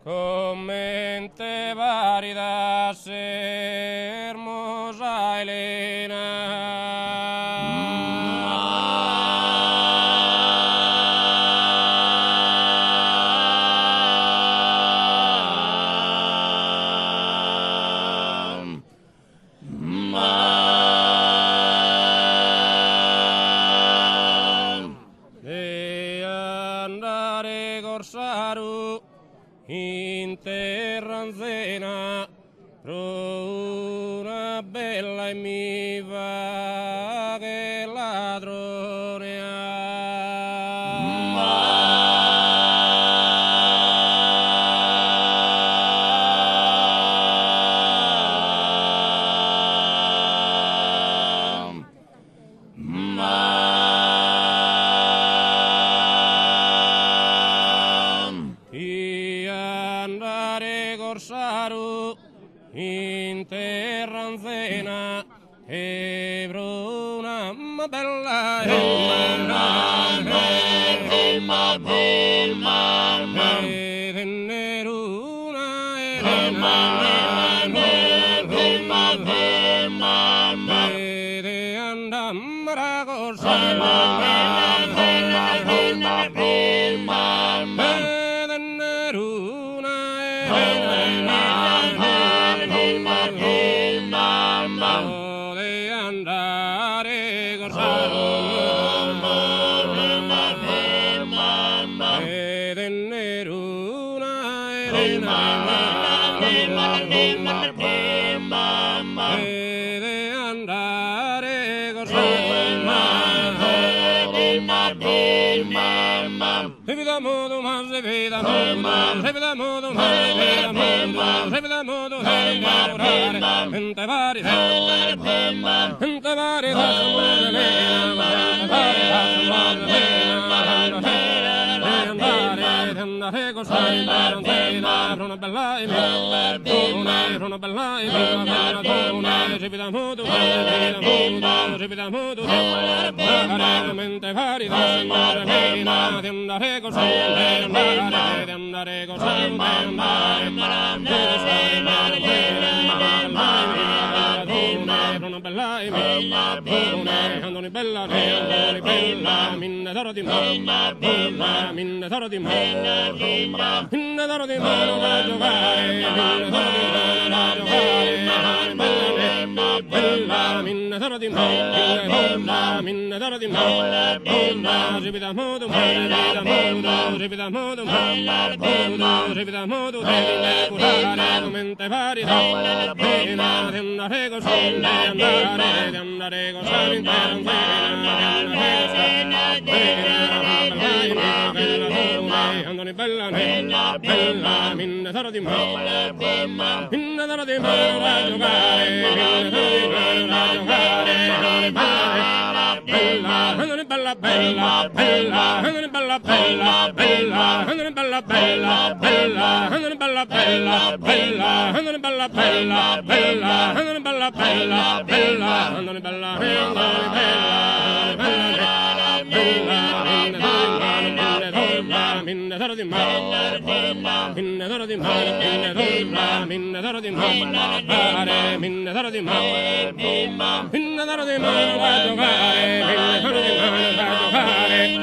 Commente varidas hermosa de andare corsaru in terranzena una bella e mi va che ladrone andare corsaru in terranzena e bruna ma bella e neruna e andamara corsaru de andare corsaru de neruna de andare Revida modo mas revida modo mente vari andare così una bella e una bella revida modo mente vari andare così andare una bella e andoni bella minne d'oro di minne d'oro di minne d'oro di mano da giocare bella minne d'oro di minne d'oro di ripida modo ripida modo deve curare mente vari pena di andare così di andare così intera andoni bella minne d'oro di minne d'oro di mano da giocare andoni bella andoni bella andoni bella andoni bella andoni bella andoni bella minne d'oro di minne d'oro di minne d'oro di minne d'oro di minne d'oro di da giocare minne d'oro di da giocare